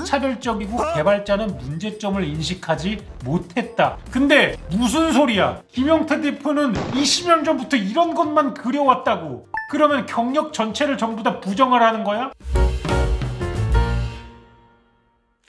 성차별적이고 개발자는 문제점을 인식하지 못했다. 근데 무슨 소리야? 김영태 대표는 20년 전부터 이런 것만 그려왔다고. 그러면 경력 전체를 전부 다 부정하라는 거야?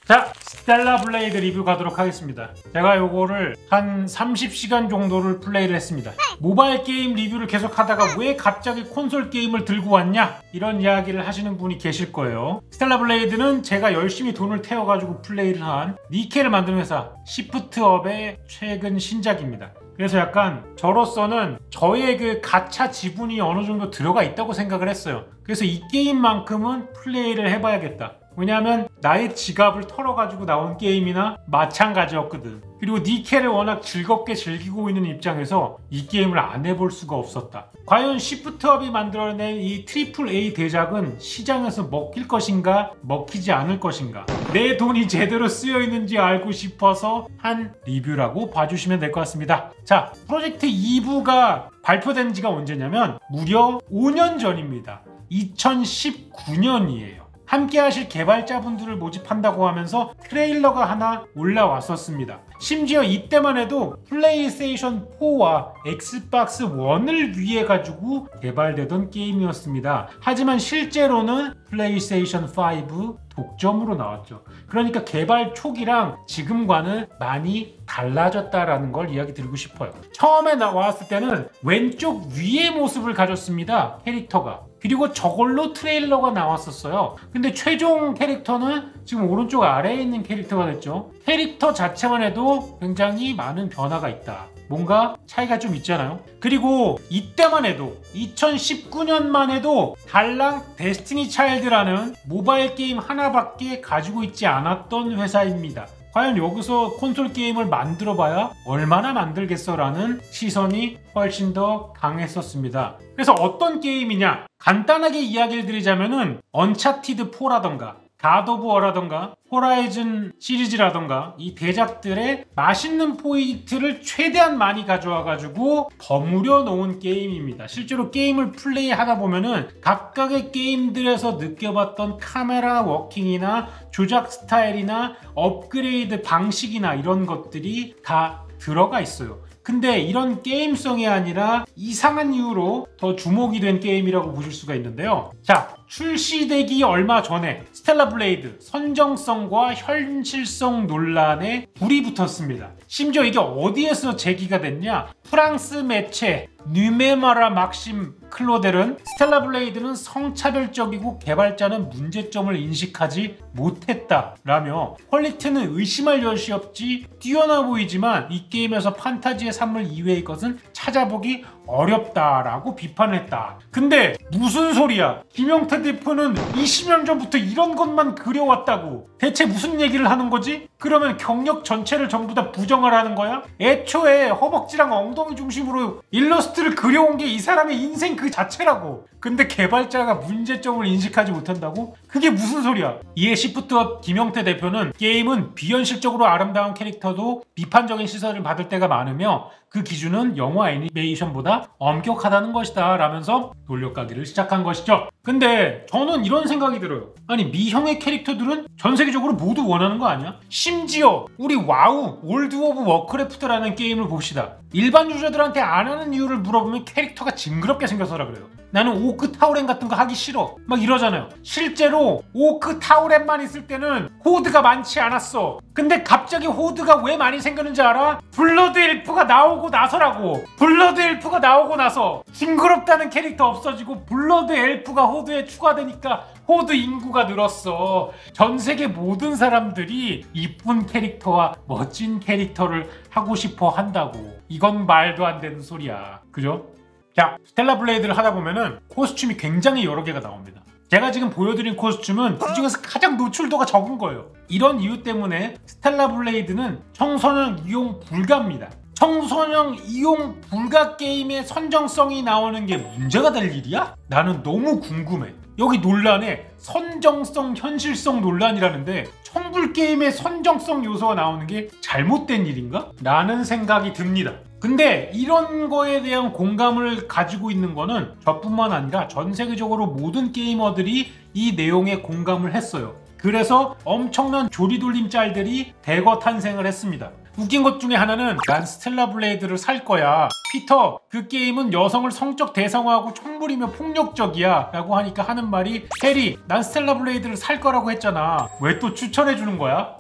자, 스텔라 블레이드 리뷰 가도록 하겠습니다. 제가 요거를 한 30시간 정도를 플레이를 했습니다. 모바일 게임 리뷰를 계속 하다가 왜 갑자기 콘솔 게임을 들고 왔냐? 이런 이야기를 하시는 분이 계실 거예요. 스텔라 블레이드는 제가 열심히 돈을 태워가지고 플레이를 한 니켈을 만드는 회사 시프트업의 최근 신작입니다. 그래서 약간 저로서는 저의 그 가차 지분이 어느 정도 들어가 있다고 생각을 했어요. 그래서 이 게임만큼은 플레이를 해봐야겠다. 왜냐하면 나의 지갑을 털어가지고 나온 게임이나 마찬가지였거든. 그리고 니켈을 워낙 즐겁게 즐기고 있는 입장에서 이 게임을 안 해볼 수가 없었다. 과연 시프트업이 만들어낸 이 트리플 A 대작은 시장에서 먹힐 것인가 먹히지 않을 것인가, 내 돈이 제대로 쓰여 있는지 알고 싶어서 한 리뷰라고 봐주시면 될 것 같습니다. 자, 프로젝트 2부가 발표된 지가 언제냐면 무려 5년 전입니다. 2019년이에요. 함께 하실 개발자분들을 모집한다고 하면서 트레일러가 하나 올라왔었습니다. 심지어 이때만 해도 플레이스테이션 4와 엑스박스 1을 위해 가지고 개발되던 게임이었습니다. 하지만 실제로는 플레이스테이션 5 독점으로 나왔죠. 그러니까 개발 초기랑 지금과는 많이 달라졌다라는 걸 이야기 드리고 싶어요. 처음에 나왔을 때는 왼쪽 위의 모습을 가졌습니다. 캐릭터가. 그리고 저걸로 트레일러가 나왔었어요. 근데 최종 캐릭터는 지금 오른쪽 아래에 있는 캐릭터가 됐죠. 캐릭터 자체만 해도 굉장히 많은 변화가 있다. 뭔가 차이가 좀 있잖아요. 그리고 이때만 해도 2019년만 해도 달랑 데스티니 차일드라는 모바일 게임 하나밖에 가지고 있지 않았던 회사입니다. 과연 여기서 콘솔 게임을 만들어봐야 얼마나 만들겠어 라는 시선이 훨씬 더 강했었습니다. 그래서 어떤 게임이냐? 간단하게 이야기를 드리자면은 언차티드 4라던가 갓 오브 워라던가 호라이즌 시리즈라던가 이 대작들의 맛있는 포인트를 최대한 많이 가져와가지고 버무려 놓은 게임입니다. 실제로 게임을 플레이하다 보면은 각각의 게임들에서 느껴봤던 카메라 워킹이나 조작 스타일이나 업그레이드 방식이나 이런 것들이 다 들어가 있어요. 근데 이런 게임성이 아니라 이상한 이유로 더 주목이 된 게임이라고 보실 수가 있는데요. 자, 출시되기 얼마 전에 스텔라 블레이드 선정성과 현실성 논란에 불이 붙었습니다. 심지어 이게 어디에서 제기가 됐냐? 프랑스 매체 뉴메마라 막심 클로델은 스텔라 블레이드는 성차별적이고 개발자는 문제점을 인식하지 못했다라며 퀄리티는 의심할 여지 없이 뛰어나 보이지만 이 게임에서 판타지의 산물 이외의 것은 찾아보기 어렵다라고 비판했다. 근데 무슨 소리야? 김영태 대표는 20년 전부터 이런 것만 그려왔다고. 대체 무슨 얘기를 하는 거지? 그러면 경력 전체를 전부 다 부정하라는 거야? 애초에 허벅지랑 엉덩이 중심으로 일러스트를 그려온 게 이 사람의 인생 그 자체라고. 근데 개발자가 문제점을 인식하지 못한다고? 그게 무슨 소리야? 이에 시프트업 김영태 대표는 게임은 비현실적으로 아름다운 캐릭터도 비판적인 시선을 받을 때가 많으며 그 기준은 영화 애니메이션보다 엄격하다는 것이다 라면서 돌려가기를 시작한 것이죠. 근데 저는 이런 생각이 들어요. 아니, 미형의 캐릭터들은 전 세계적으로 모두 원하는 거 아니야? 심지어 우리 와우 월드 오브 워크래프트라는 게임을 봅시다. 일반 유저들한테 안 하는 이유를 물어보면 캐릭터가 징그럽게 생겨서라 그래요. 나는 오크 타우렌 같은 거 하기 싫어 막 이러잖아요. 실제로 오크 타우렌만 있을 때는 호드가 많지 않았어. 근데 갑자기 호드가 왜 많이 생겼는지 알아? 블러드 엘프가 나오고 나서라고. 블러드 엘프가 나오고 나서 징그럽다는 캐릭터 없어지고 블러드 엘프가 호드에 추가되니까 호드 인구가 늘었어. 전 세계 모든 사람들이 이쁜 캐릭터와 멋진 캐릭터를 하고 싶어 한다고. 이건 말도 안 되는 소리야. 그죠? 자, 스텔라 블레이드를 하다 보면은 코스튬이 굉장히 여러 개가 나옵니다. 제가 지금 보여드린 코스튬은 그 중에서 가장 노출도가 적은 거예요. 이런 이유 때문에 스텔라 블레이드는 청소년 이용 불가입니다. 청소년 이용 불가 게임의 선정성이 나오는 게 문제가 될 일이야? 나는 너무 궁금해. 여기 논란에 선정성, 현실성 논란이라는데 청불 게임의 선정성 요소가 나오는 게 잘못된 일인가? 라는 생각이 듭니다. 근데 이런 거에 대한 공감을 가지고 있는 거는 저뿐만 아니라 전 세계적으로 모든 게이머들이 이 내용에 공감을 했어요. 그래서 엄청난 조리돌림 짤들이 대거 탄생을 했습니다. 웃긴 것 중에 하나는 난 스텔라 블레이드를 살 거야. 피터, 그 게임은 여성을 성적 대상화하고 총부리며 폭력적이야 라고 하니까 하는 말이 해리, 난 스텔라 블레이드를 살 거라고 했잖아. 왜 또 추천해 주는 거야?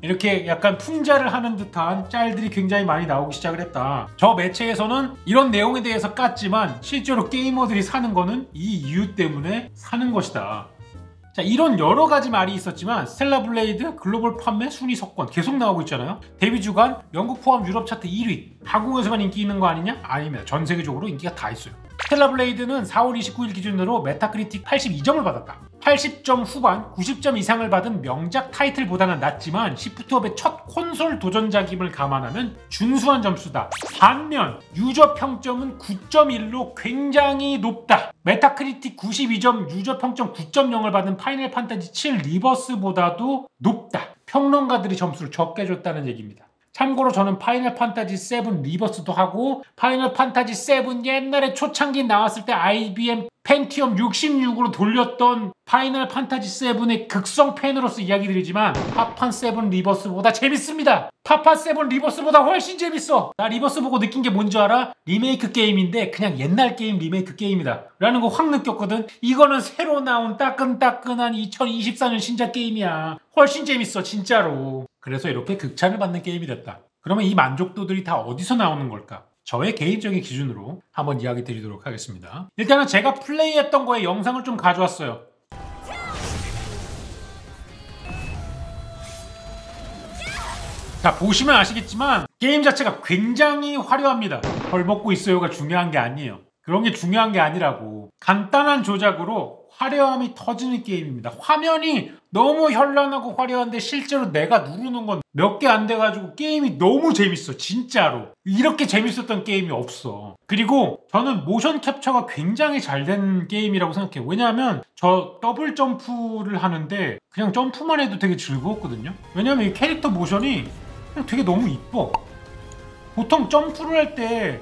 이렇게 약간 풍자를 하는 듯한 짤들이 굉장히 많이 나오기 시작을 했다. 저 매체에서는 이런 내용에 대해서 깠지만 실제로 게이머들이 사는 거는 이 이유 때문에 사는 것이다. 자, 이런 여러 가지 말이 있었지만 스텔라 블레이드 글로벌 판매 순위 석권 계속 나오고 있잖아요. 데뷔 주간 영국 포함 유럽 차트 1위. 한국에서만 인기 있는 거 아니냐? 아닙니다. 전 세계적으로 인기가 다 있어요. 스텔라 블레이드는 4월 29일 기준으로 메타크리틱 82점을 받았다. 80점 후반, 90점 이상을 받은 명작 타이틀보다는 낮지만 시프트업의 첫 콘솔 도전작임을 감안하면 준수한 점수다. 반면 유저 평점은 9.1로 굉장히 높다. 메타크리틱 92점, 유저 평점 9.0을 받은 파이널 판타지 7 리버스보다도 높다. 평론가들이 점수를 적게 줬다는 얘기입니다. 참고로 저는 파이널 판타지 7 리버스도 하고 파이널 판타지 7 옛날에 초창기 나왔을 때 IBM 펜티엄 66으로 돌렸던 파이널 판타지 7의 극성 팬으로서 이야기 드리지만 파판 7 리버스보다 재밌습니다. 파판 7 리버스보다 훨씬 재밌어. 나 리버스 보고 느낀 게 뭔지 알아? 리메이크 게임인데 그냥 옛날 게임 리메이크 게임이다 라는 거 확 느꼈거든. 이거는 새로 나온 따끈따끈한 2024년 신작 게임이야. 훨씬 재밌어 진짜로. 그래서 이렇게 극찬을 받는 게임이 됐다. 그러면 이 만족도들이 다 어디서 나오는 걸까? 저의 개인적인 기준으로 한번 이야기 드리도록 하겠습니다. 일단은 제가 플레이했던 거에 영상을 좀 가져왔어요. 자, 보시면 아시겠지만 게임 자체가 굉장히 화려합니다. 덜 먹고 있어요가 중요한 게 아니에요. 그런 게 중요한 게 아니라고. 간단한 조작으로 화려함이 터지는 게임입니다. 화면이 너무 현란하고 화려한데 실제로 내가 누르는 건 몇 개 안 돼가지고 게임이 너무 재밌어. 진짜로. 이렇게 재밌었던 게임이 없어. 그리고 저는 모션 캡처가 굉장히 잘 된 게임이라고 생각해요. 왜냐하면 저 더블 점프를 하는데 그냥 점프만 해도 되게 즐거웠거든요. 왜냐하면 이 캐릭터 모션이 그냥 되게 너무 이뻐. 보통 점프를 할 때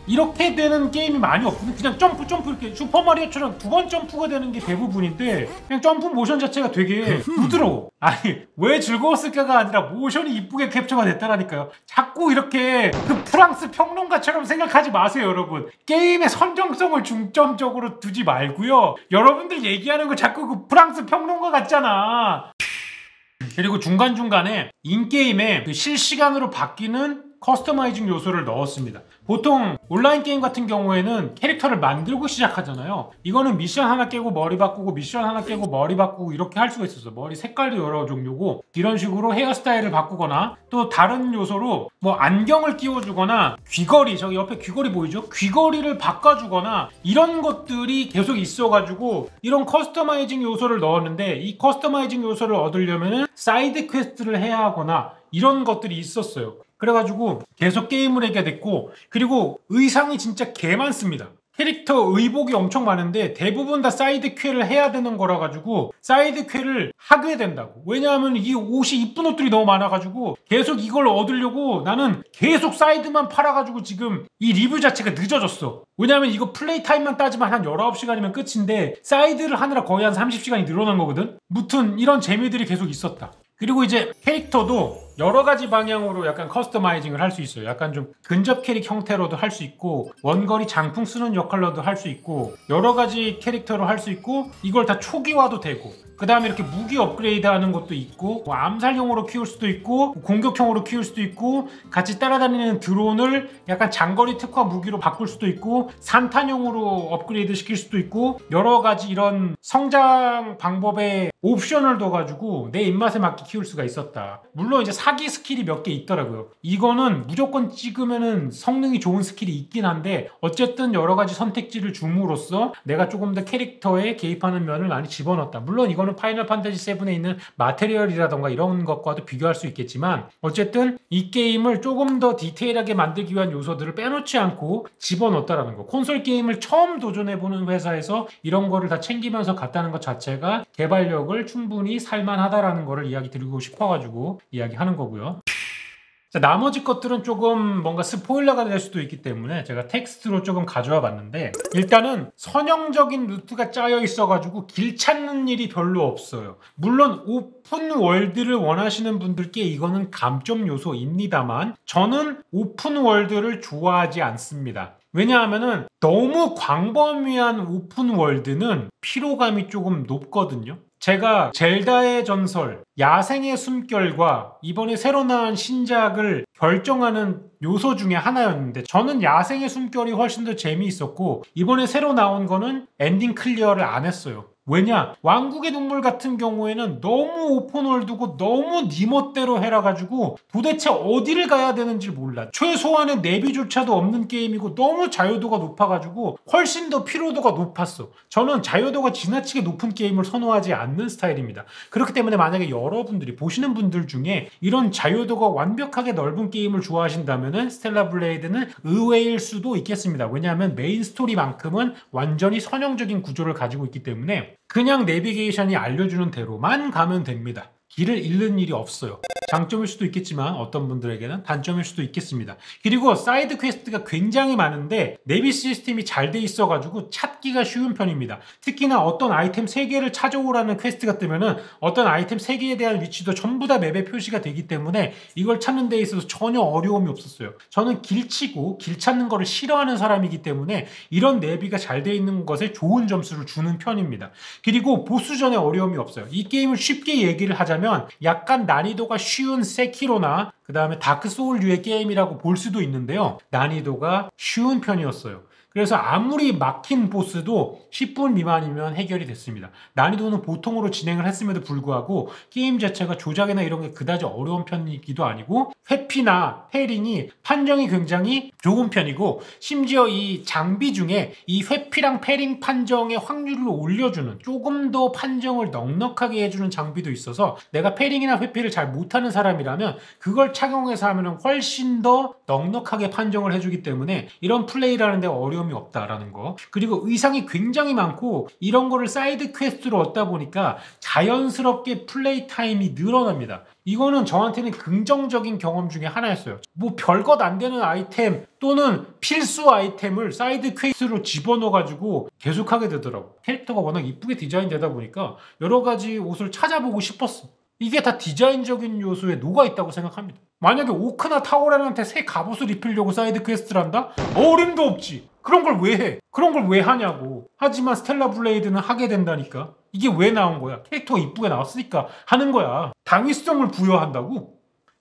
이렇게 되는 게임이 많이 없거든. 그냥 점프 이렇게 슈퍼마리오처럼 두 번 점프가 되는 게 대부분인데 그냥 점프 모션 자체가 되게 부드러워. 아니 왜 즐거웠을까가 아니라 모션이 이쁘게 캡처가 됐다라니까요. 자꾸 이렇게 그 프랑스 평론가처럼 생각하지 마세요 여러분. 게임의 선정성을 중점적으로 두지 말고요. 여러분들 얘기하는 거 자꾸 그 프랑스 평론가 같잖아. 그리고 중간중간에 인게임에 그 실시간으로 바뀌는 커스터마이징 요소를 넣었습니다. 보통 온라인 게임 같은 경우에는 캐릭터를 만들고 시작하잖아요. 이거는 미션 하나 깨고 머리 바꾸고 미션 하나 깨고 머리 바꾸고 이렇게 할 수가 있었어. 머리 색깔도 여러 종류고 이런 식으로 헤어스타일을 바꾸거나 또 다른 요소로 뭐 안경을 끼워주거나 귀걸이, 저기 옆에 귀걸이 보이죠? 귀걸이를 바꿔주거나 이런 것들이 계속 있어가지고 이런 커스터마이징 요소를 넣었는데 이 커스터마이징 요소를 얻으려면 사이드 퀘스트를 해야 하거나 이런 것들이 있었어요. 그래가지고 계속 게임을 하게 됐고, 그리고 의상이 진짜 개 많습니다. 캐릭터 의복이 엄청 많은데 대부분 다 사이드 퀘를 해야 되는 거라 가지고 사이드 퀘를 하게 된다고. 왜냐하면 이 옷이 이쁜 옷들이 너무 많아가지고 계속 이걸 얻으려고 나는 계속 사이드만 팔아가지고 지금 이 리뷰 자체가 늦어졌어. 왜냐하면 이거 플레이 타임만 따지면 한 19시간이면 끝인데 사이드를 하느라 거의 한 30시간이 늘어난 거거든. 무튼 이런 재미들이 계속 있었다. 그리고 이제 캐릭터도 여러 가지 방향으로 약간 커스터마이징을 할 수 있어요. 약간 좀 근접 캐릭 형태로도 할 수 있고 원거리 장풍 쓰는 역할로도 할 수 있고 여러 가지 캐릭터로 할 수 있고 이걸 다 초기화도 되고 그 다음에 이렇게 무기 업그레이드 하는 것도 있고 뭐 암살용으로 키울 수도 있고 공격형으로 키울 수도 있고 같이 따라다니는 드론을 약간 장거리 특화 무기로 바꿀 수도 있고 산탄용으로 업그레이드 시킬 수도 있고 여러 가지 이런 성장 방법에 옵션을 둬가지고 내 입맛에 맞게 키울 수가 있었다. 물론 이제 사기 스킬이 몇 개 있더라고요. 이거는 무조건 찍으면은 성능이 좋은 스킬이 있긴 한데 어쨌든 여러 가지 선택지를 줌으로써 내가 조금 더 캐릭터에 개입하는 면을 많이 집어넣었다. 물론 이거는 파이널 판타지 7에 있는 마테리얼이라던가 이런 것과도 비교할 수 있겠지만 어쨌든 이 게임을 조금 더 디테일하게 만들기 위한 요소들을 빼놓지 않고 집어넣었다라는 거. 콘솔 게임을 처음 도전해보는 회사에서 이런 거를 다 챙기면서 갔다는 것 자체가 개발력을 충분히 살만하다라는 거를 이야기 드리고 싶어가지고 이야기하는 거고요. 자, 나머지 것들은 조금 뭔가 스포일러가 될 수도 있기 때문에 제가 텍스트로 조금 가져와 봤는데, 일단은 선형적인 루트가 짜여 있어가지고 길 찾는 일이 별로 없어요. 물론 오픈 월드를 원하시는 분들께 이거는 감점 요소입니다만 저는 오픈 월드를 좋아하지 않습니다. 왜냐하면은 너무 광범위한 오픈 월드는 피로감이 조금 높거든요. 제가 젤다의 전설, 야생의 숨결과 이번에 새로 나온 신작을 결정하는 요소 중에 하나였는데, 저는 야생의 숨결이 훨씬 더 재미있었고 이번에 새로 나온 거는 엔딩 클리어를 안 했어요. 왜냐? 왕국의 동물 같은 경우에는 너무 오픈월드고 너무 네 멋대로 해라가지고 도대체 어디를 가야 되는지 몰라. 최소한의 내비조차도 없는 게임이고 너무 자유도가 높아가지고 훨씬 더 피로도가 높았어. 저는 자유도가 지나치게 높은 게임을 선호하지 않는 스타일입니다. 그렇기 때문에 만약에 여러분들이 보시는 분들 중에 이런 자유도가 완벽하게 넓은 게임을 좋아하신다면 스텔라 블레이드는 의외일 수도 있겠습니다. 왜냐하면 메인 스토리만큼은 완전히 선형적인 구조를 가지고 있기 때문에 그냥 내비게이션이 알려주는 대로만 가면 됩니다. 길을 잃는 일이 없어요. 장점일 수도 있겠지만 어떤 분들에게는 단점일 수도 있겠습니다. 그리고 사이드 퀘스트가 굉장히 많은데 내비 시스템이 잘 돼 있어가지고 찾기가 쉬운 편입니다. 특히나 어떤 아이템 3개를 찾아오라는 퀘스트가 뜨면은 어떤 아이템 3개에 대한 위치도 전부 다 맵에 표시가 되기 때문에 이걸 찾는 데 있어서 전혀 어려움이 없었어요. 저는 길치고 길 찾는 거를 싫어하는 사람이기 때문에 이런 내비가 잘 돼 있는 것에 좋은 점수를 주는 편입니다. 그리고 보스전에 어려움이 없어요. 이 게임을 쉽게 얘기를 하자면 약간 난이도가 쉬운 세키로나 그 다음에 다크 소울류의 게임이라고 볼 수도 있는데요. 난이도가 쉬운 편이었어요. 그래서 아무리 막힌 보스도 10분 미만이면 해결이 됐습니다. 난이도는 보통으로 진행을 했음에도 불구하고 게임 자체가 조작이나 이런 게 그다지 어려운 편이기도 아니고 회피나 패링이 판정이 굉장히 좋은 편이고, 심지어 이 장비 중에 이 회피랑 패링 판정의 확률을 올려주는, 조금 더 판정을 넉넉하게 해주는 장비도 있어서 내가 패링이나 회피를 잘 못하는 사람이라면 그걸 착용해서 하면 훨씬 더 넉넉하게 판정을 해주기 때문에 이런 플레이를 하는데 어려움이 없다라는 거. 그리고 의상이 굉장히 많고 이런 거를 사이드 퀘스트로 얻다 보니까 자연스럽게 플레이 타임이 늘어납니다. 이거는 저한테는 긍정적인 경험 중에 하나였어요. 뭐 별것 안 되는 아이템 또는 필수 아이템을 사이드 퀘스트로 집어넣어가지고 계속하게 되더라고. 캐릭터가 워낙 이쁘게 디자인되다 보니까 여러 가지 옷을 찾아보고 싶었어. 이게 다 디자인적인 요소에 녹아있다고 생각합니다. 만약에 오크나 타오란한테 새 갑옷을 입히려고 사이드 퀘스트를 한다? 어림도 없지. 그런 걸 왜 해? 그런 걸 왜 하냐고. 하지만 스텔라 블레이드는 하게 된다니까. 이게 왜 나온 거야? 캐릭터가 이쁘게 나왔으니까 하는 거야. 당위성을 부여한다고?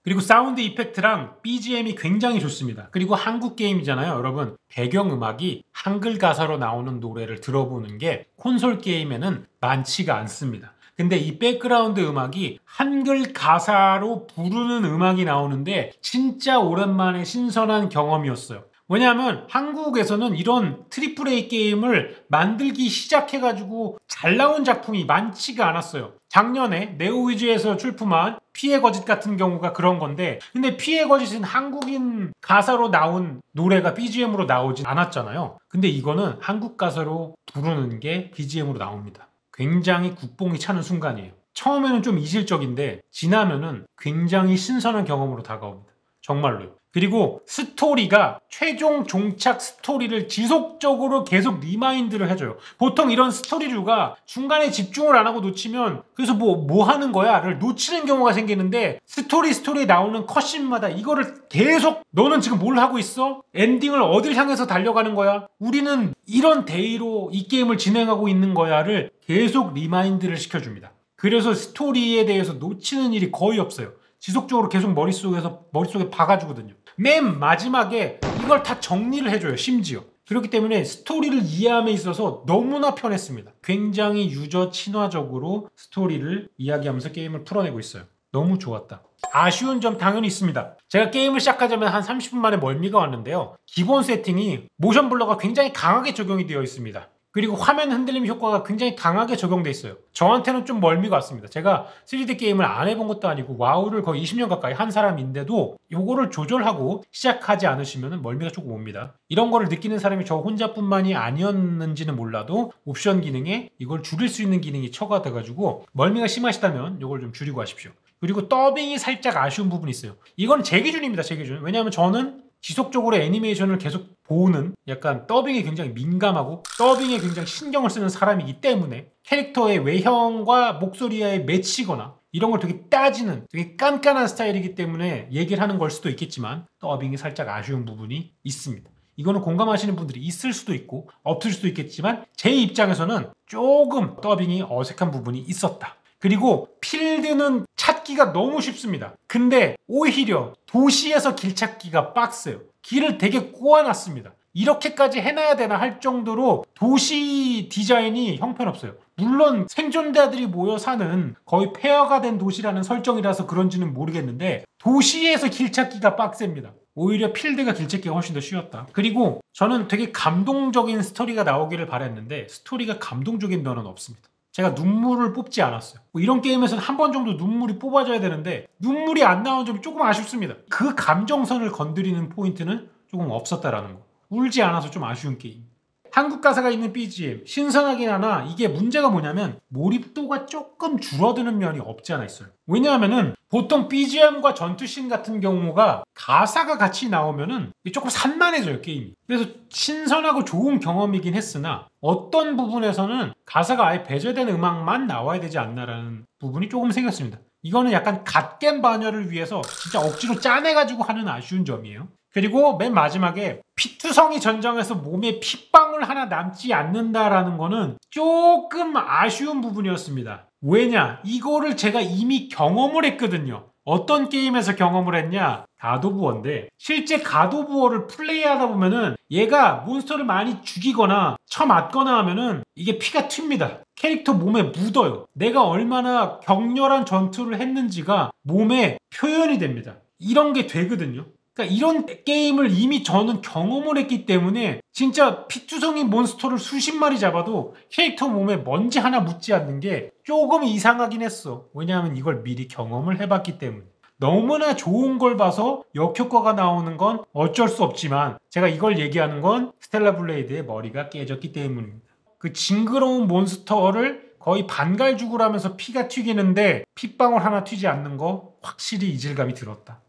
그리고 사운드 이펙트랑 BGM이 굉장히 좋습니다. 그리고 한국 게임이잖아요, 여러분. 배경음악이 한글 가사로 나오는 노래를 들어보는 게 콘솔 게임에는 많지가 않습니다. 근데 이 백그라운드 음악이 한글 가사로 부르는 음악이 나오는데 진짜 오랜만에 신선한 경험이었어요. 왜냐하면 한국에서는 이런 트리플 A 게임을 만들기 시작해가지고 잘 나온 작품이 많지가 않았어요. 작년에 네오위즈에서 출품한 피해 거짓 같은 경우가 그런 건데, 근데 피해 거짓은 한국인 가사로 나온 노래가 BGM으로 나오진 않았잖아요. 근데 이거는 한국 가사로 부르는 게 BGM으로 나옵니다. 굉장히 국뽕이 차는 순간이에요. 처음에는 좀 이질적인데 지나면은 굉장히 신선한 경험으로 다가옵니다. 정말로요. 그리고 스토리가 최종 종착 스토리를 지속적으로 계속 리마인드를 해줘요. 보통 이런 스토리류가 중간에 집중을 안 하고 놓치면 그래서 뭐 하는 거야?를 놓치는 경우가 생기는데, 스토리에 나오는 컷신마다 이거를 계속 너는 지금 뭘 하고 있어? 엔딩을 어딜 향해서 달려가는 거야? 우리는 이런 데이로 이 게임을 진행하고 있는 거야를 계속 리마인드를 시켜줍니다. 그래서 스토리에 대해서 놓치는 일이 거의 없어요. 지속적으로 계속 머릿속에 박아주거든요. 맨 마지막에 이걸 다 정리를 해줘요, 심지어. 그렇기 때문에 스토리를 이해함에 있어서 너무나 편했습니다. 굉장히 유저 친화적으로 스토리를 이야기하면서 게임을 풀어내고 있어요. 너무 좋았다. 아쉬운 점 당연히 있습니다. 제가 게임을 시작하자면 한 30분 만에 멀미가 왔는데요. 기본 세팅이 모션 블러가 굉장히 강하게 적용이 되어 있습니다. 그리고 화면 흔들림 효과가 굉장히 강하게 적용돼 있어요. 저한테는 좀 멀미가 왔습니다. 제가 3D 게임을 안 해본 것도 아니고 와우를 거의 20년 가까이 한 사람인데도 요거를 조절하고 시작하지 않으시면 멀미가 조금 옵니다. 이런 거를 느끼는 사람이 저 혼자뿐만이 아니었는지는 몰라도 옵션 기능에 이걸 줄일 수 있는 기능이 첨가돼가지고 멀미가 심하시다면 요걸 좀 줄이고 하십시오. 그리고 더빙이 살짝 아쉬운 부분이 있어요. 이건 제 기준입니다. 제 기준. 왜냐하면 저는 지속적으로 애니메이션을 계속 보는 약간 더빙에 굉장히 민감하고 더빙에 굉장히 신경을 쓰는 사람이기 때문에 캐릭터의 외형과 목소리에 맺히거나 이런 걸 되게 따지는 되게 깐깐한 스타일이기 때문에 얘기를 하는 걸 수도 있겠지만 더빙이 살짝 아쉬운 부분이 있습니다. 이거는 공감하시는 분들이 있을 수도 있고 없을 수도 있겠지만 제 입장에서는 조금 더빙이 어색한 부분이 있었다. 그리고 필드는 찾기가 너무 쉽습니다. 근데 오히려 도시에서 길 찾기가 빡세요. 길을 되게 꼬아놨습니다. 이렇게까지 해놔야 되나 할 정도로 도시 디자인이 형편없어요. 물론 생존자들이 모여 사는 거의 폐허가 된 도시라는 설정이라서 그런지는 모르겠는데 도시에서 길 찾기가 빡셉니다. 오히려 필드가 길 찾기가 훨씬 더 쉬웠다. 그리고 저는 되게 감동적인 스토리가 나오기를 바랬는데 스토리가 감동적인 면은 없습니다. 제가 눈물을 뽑지 않았어요. 뭐 이런 게임에서는 한 번 정도 눈물이 뽑아져야 되는데 눈물이 안 나오는 점이 조금 아쉽습니다. 그 감정선을 건드리는 포인트는 조금 없었다라는 거. 울지 않아서 좀 아쉬운 게임. 한국 가사가 있는 BGM 신선하긴 하나 이게 문제가 뭐냐면 몰입도가 조금 줄어드는 면이 없지 않아 있어요. 왜냐하면은 보통 BGM과 전투씬 같은 경우가 가사가 같이 나오면은 조금 산만해져요 게임이. 그래서 신선하고 좋은 경험이긴 했으나 어떤 부분에서는 가사가 아예 배제된 음악만 나와야 되지 않나라는 부분이 조금 생겼습니다. 이거는 약간 갓겜 반열을 위해서 진짜 억지로 짜내가지고 하는 아쉬운 점이에요. 그리고 맨 마지막에 피투성이 전장에서 몸에 핏방울 하나 남지 않는다라는 거는 조금 아쉬운 부분이었습니다. 왜냐? 이거를 제가 이미 경험을 했거든요. 어떤 게임에서 경험을 했냐? 갓 오브 워인데 실제 갓 오브 워를 플레이하다 보면은 얘가 몬스터를 많이 죽이거나 쳐맞거나 하면은 이게 피가 튑니다. 캐릭터 몸에 묻어요. 내가 얼마나 격렬한 전투를 했는지가 몸에 표현이 됩니다. 이런 게 되거든요. 그러니까 이런 게임을 이미 저는 경험을 했기 때문에 진짜 피투성이 몬스터를 수십 마리 잡아도 캐릭터 몸에 먼지 하나 묻지 않는 게 조금 이상하긴 했어. 왜냐하면 이걸 미리 경험을 해봤기 때문에. 너무나 좋은 걸 봐서 역효과가 나오는 건 어쩔 수 없지만 제가 이걸 얘기하는 건 스텔라 블레이드의 머리가 깨졌기 때문입니다. 그 징그러운 몬스터를 거의 반갈 죽으라면서 피가 튀기는데 핏방울 하나 튀지 않는 거 확실히 이질감이 들었다.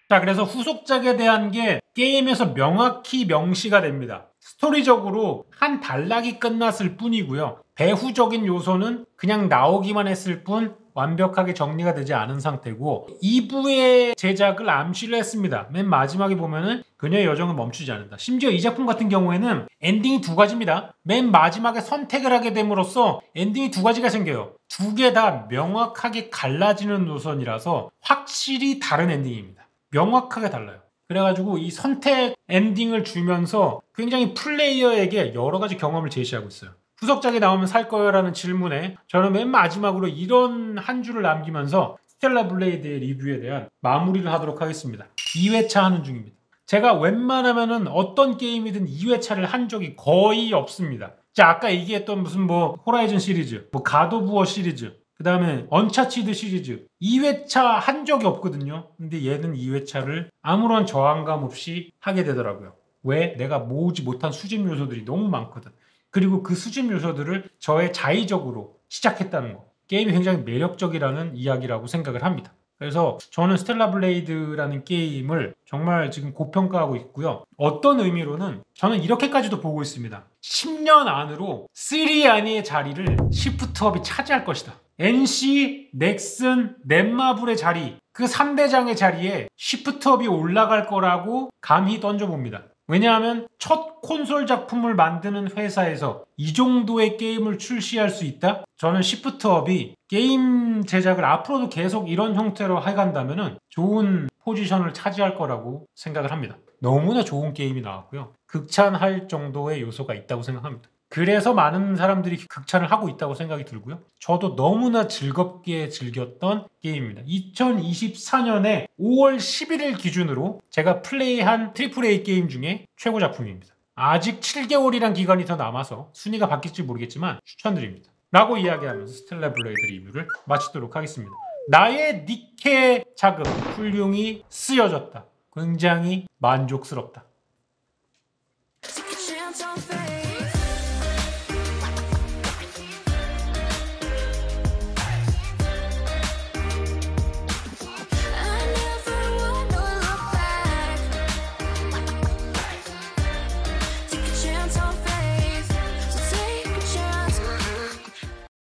자, 그래서 후속작에 대한 게 게임에서 명확히 명시가 됩니다. 스토리적으로 한 단락이 끝났을 뿐이고요. 배후적인 요소는 그냥 나오기만 했을 뿐 완벽하게 정리가 되지 않은 상태고 2부의 제작을 암시를 했습니다. 맨 마지막에 보면은 그녀의 여정은 멈추지 않는다. 심지어 이 작품 같은 경우에는 엔딩이 두 가지입니다. 맨 마지막에 선택을 하게 됨으로써 엔딩이 두 가지가 생겨요. 두 개 다 명확하게 갈라지는 노선이라서 확실히 다른 엔딩입니다. 명확하게 달라요. 그래가지고 이 선택 엔딩을 주면서 굉장히 플레이어에게 여러 가지 경험을 제시하고 있어요. 후속작이 나오면 살 거예요? 라는 질문에 저는 맨 마지막으로 이런 한 줄을 남기면서 스텔라 블레이드의 리뷰에 대한 마무리를 하도록 하겠습니다. 2회차 하는 중입니다. 제가 웬만하면은 어떤 게임이든 2회차를 한 적이 거의 없습니다. 자, 아까 얘기했던 무슨 뭐 호라이즌 시리즈, 뭐 갓 오브 워 시리즈, 그 다음에 언차치드 시리즈 2회차 한 적이 없거든요. 근데 얘는 2회차를 아무런 저항감 없이 하게 되더라고요. 왜? 내가 모으지 못한 수집 요소들이 너무 많거든. 그리고 그 수집 요소들을 저의 자의적으로 시작했다는 거. 게임이 굉장히 매력적이라는 이야기라고 생각을 합니다. 그래서 저는 스텔라 블레이드라는 게임을 정말 지금 고평가하고 있고요. 어떤 의미로는 저는 이렇게까지도 보고 있습니다. 10년 안으로 3아니의 자리를 시프트업이 차지할 것이다. NC, 넥슨, 넷마블의 자리, 그 3대장의 자리에 시프트업이 올라갈 거라고 감히 던져봅니다. 왜냐하면 첫 콘솔 작품을 만드는 회사에서 이 정도의 게임을 출시할 수 있다? 저는 시프트업이 게임 제작을 앞으로도 계속 이런 형태로 해간다면 좋은 포지션을 차지할 거라고 생각을 합니다. 너무나 좋은 게임이 나왔고요. 극찬할 정도의 요소가 있다고 생각합니다. 그래서 많은 사람들이 극찬을 하고 있다고 생각이 들고요. 저도 너무나 즐겁게 즐겼던 게임입니다. 2024년에 5월 11일 기준으로 제가 플레이한 AAA 게임 중에 최고 작품입니다. 아직 7개월이란 기간이 더 남아서 순위가 바뀔지 모르겠지만 추천드립니다. 라고 이야기하면서 스텔라 블레이드 리뷰를 마치도록 하겠습니다. 나의 니케 자금 훌륭히 쓰여졌다. 굉장히 만족스럽다.